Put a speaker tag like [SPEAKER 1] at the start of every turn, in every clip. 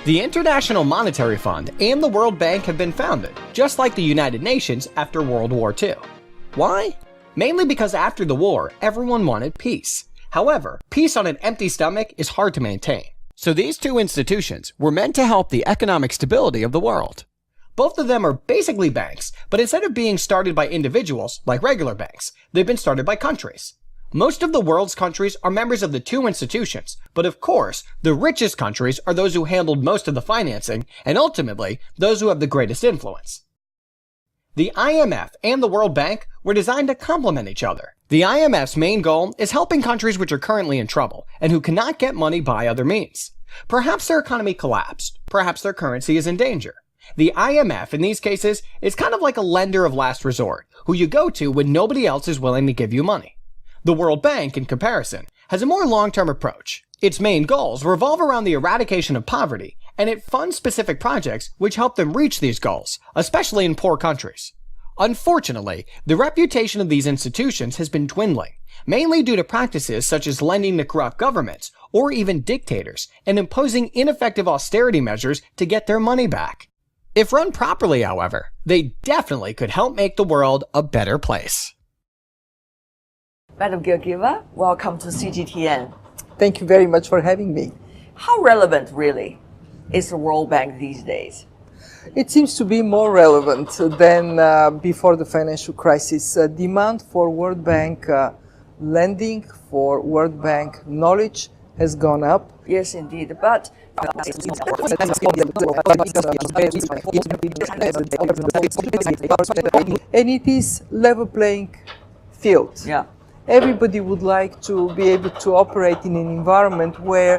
[SPEAKER 1] The International Monetary Fund and the World Bank have been founded, just like the United Nations after World War II. Why? Mainly because after the war, everyone wanted peace. However, peace on an empty stomach is hard to maintain. So these two institutions were meant to help the economic stability of the world. Both of them are basically banks, but instead of being started by individuals, like regular banks, they've been started by countries. Most of the world's countries are members of the two institutions, but of course, the richest countries are those who handled most of the financing, and ultimately, those who have the greatest influence. The IMF and the World Bank were designed to complement each other. The IMF's main goal is helping countries which are currently in trouble, and who cannot get money by other means. Perhaps their economy collapsed, perhaps their currency is in danger. The IMF in these cases is kind of like a lender of last resort, who you go to when nobody else is willing to give you money. The World Bank, in comparison, has a more long-term approach. Its main goals revolve around the eradication of poverty, and it funds specific projects which help them reach these goals, especially in poor countries. Unfortunately, the reputation of these institutions has been dwindling, mainly due to practices such as lending to corrupt governments, or even dictators, and imposing ineffective austerity measures to get their money back. If run properly, however, they definitely could help make the world a better place.
[SPEAKER 2] Madam Georgieva, welcome to CGTN.
[SPEAKER 3] Thank you very much for having me.
[SPEAKER 2] How relevant, really, is the World Bank these days?
[SPEAKER 3] It seems to be more relevant than before the financial crisis. Demand for World Bank lending, for World Bank knowledge has gone up.
[SPEAKER 2] Yes, indeed, but
[SPEAKER 3] and it is level playing field.
[SPEAKER 2] yeah.
[SPEAKER 3] Everybody would like to be able to operate in an environment where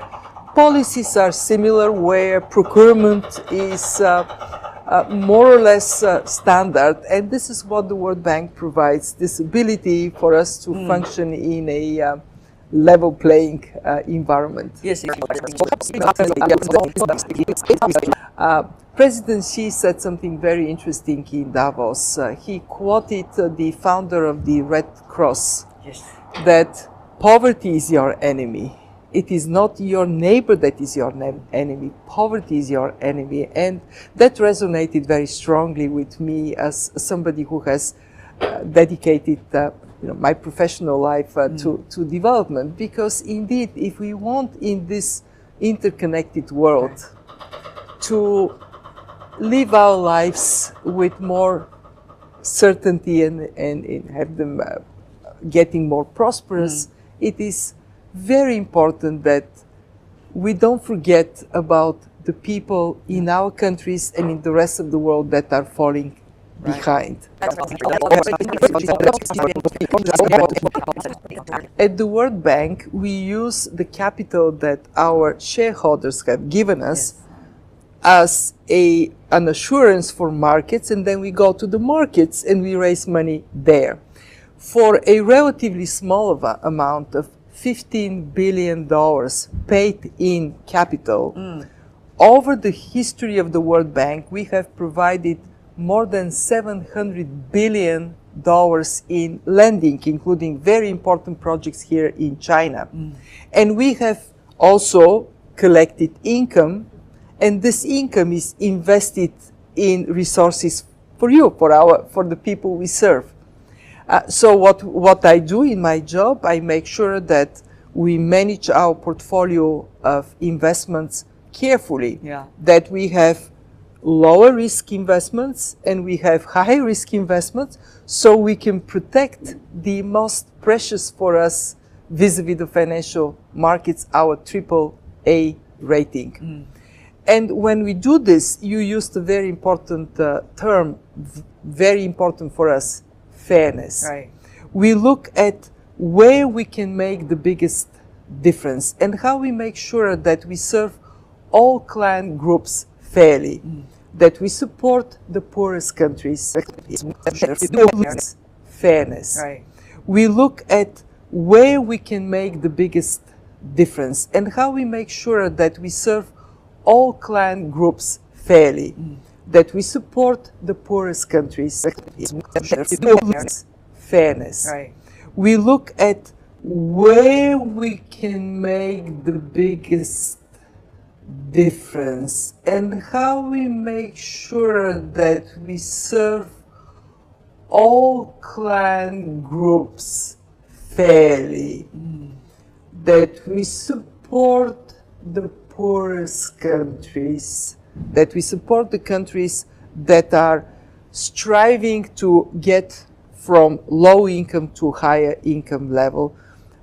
[SPEAKER 3] policies are similar, where procurement is more or less standard, and this is what the World Bank provides, this ability for us to function in a level playing environment.
[SPEAKER 2] Yes.
[SPEAKER 3] President Xi said something very interesting in Davos. He quoted the founder of the Red Cross,
[SPEAKER 2] Yes.
[SPEAKER 3] that poverty is your enemy. It is not your neighbor that is your enemy. Poverty is your enemy. And that resonated very strongly with me as somebody who has dedicated my professional life to development. Because indeed, if we want in this interconnected world to live our lives with more certainty and have them getting more prosperous, it is very important that we don't forget about the people in our countries and in the rest of the world that are falling behind. At the World Bank, we use the capital that our shareholders have given us as an assurance for markets, and then we go to the markets and we raise money there. For a relatively small amount of $15 billion paid in capital, over the history of the World Bank, we have provided more than $700 billion in lending, including very important projects here in China. And we have also collected income, and this income is invested in resources for you, for the people we serve. So what I do in my job, I make sure that we manage our portfolio of investments carefully, that we have lower risk investments and we have high risk investments, so we can protect the most precious for us vis-a-vis the financial markets, our AAA rating. And when we do this, you used a very important term, very important for us, fairness.
[SPEAKER 2] Right.
[SPEAKER 3] We look at where we can make the biggest difference and how we make sure that we serve all client groups fairly, that we support the poorest countries. Fairness.
[SPEAKER 2] Right.
[SPEAKER 3] We look at where we can make the biggest difference and how we make sure that we serve all client groups fairly, that we support the poorest countries. Fairness.
[SPEAKER 2] Right.
[SPEAKER 3] We look at where we can make the biggest difference and how we make sure that we serve all client groups fairly, that we support the poorest countries, that we support the countries that are striving to get from low income to higher income level,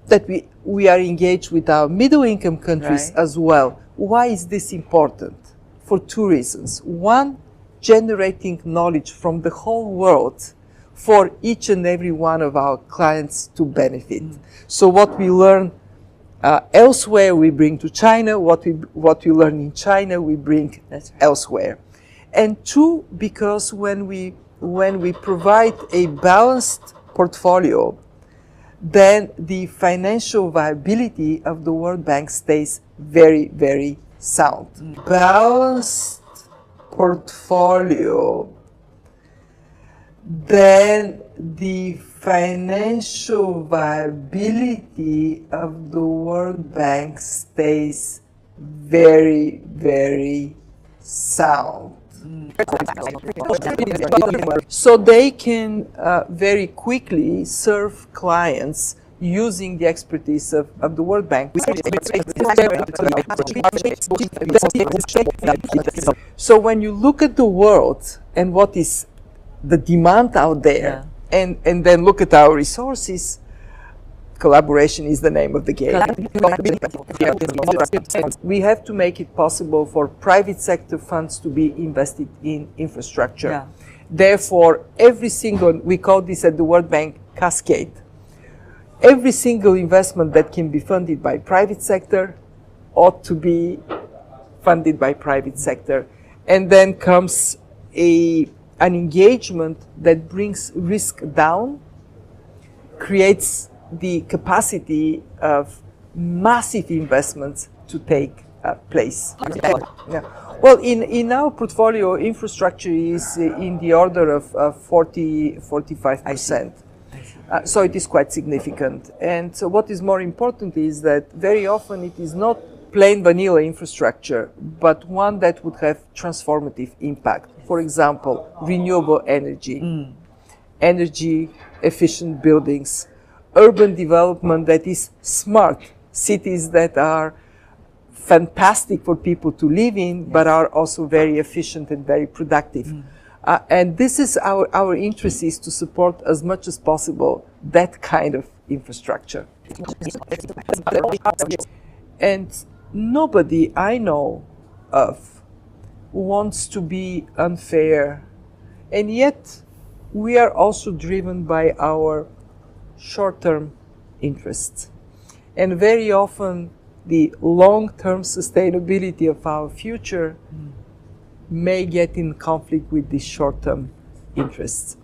[SPEAKER 3] that we are engaged with our middle income countries as well. Why is this important? For two reasons. One, generating knowledge from the whole world for each and every one of our clients to benefit. So what we learn elsewhere, we bring to China. What we learn in China, we bring elsewhere. And two, because when we provide a balanced portfolio, then the financial viability of the World Bank stays very, very sound. Balanced portfolio, then the financial viability of the World Bank stays very, very sound. So they can very quickly serve clients using the expertise of the World Bank. So when you look at the world and what is the demand out there, and then look at our resources, collaboration is the name of the game. We have to make it possible for private sector funds to be invested in infrastructure. Therefore, every single, we call this at the World Bank cascade, every single investment that can be funded by private sector ought to be funded by private sector. And then comes an engagement that brings risk down, creates the capacity of massive investments to take place. Well, in our portfolio, infrastructure is in the order of 45%. So it is quite significant. And so what is more important is that very often it is not plain vanilla infrastructure, but one that would have transformative impact. For example, renewable energy, energy efficient buildings, urban development that is smart, cities that are fantastic for people to live in, but are also very efficient and very productive. And this is our interest, is to support as much as possible that kind of infrastructure. And nobody I know of wants to be unfair, and yet we are also driven by our short-term interests. And very often the long-term sustainability of our future may get in conflict with the short-term interests.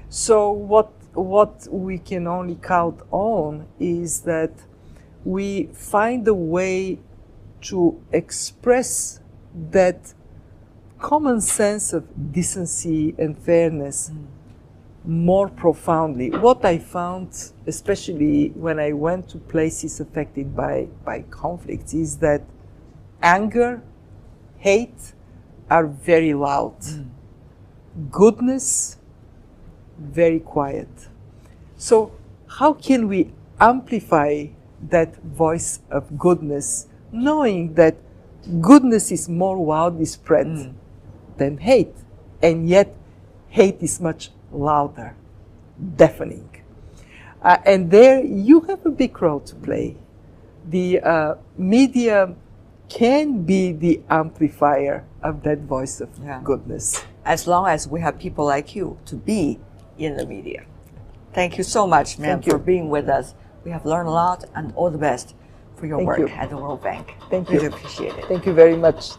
[SPEAKER 3] So what we can only count on is that we find a way to express that common sense of decency and fairness more profoundly. What I found, especially when I went to places affected by conflicts, is that anger, hate are very loud. Goodness, very quiet. So how can we amplify that voice of goodness, knowing that goodness is more widely spread than hate, and yet hate is much louder, deafening. And there you have a big role to play. The media can be the amplifier of that voice of goodness.
[SPEAKER 2] As long as we have people like you to be in the media. Thank you so much, ma'am, for being with us. We have learned a lot, and all the best for your work at the World Bank.
[SPEAKER 3] Thank you.
[SPEAKER 2] Really appreciate it.
[SPEAKER 3] Thank you very much.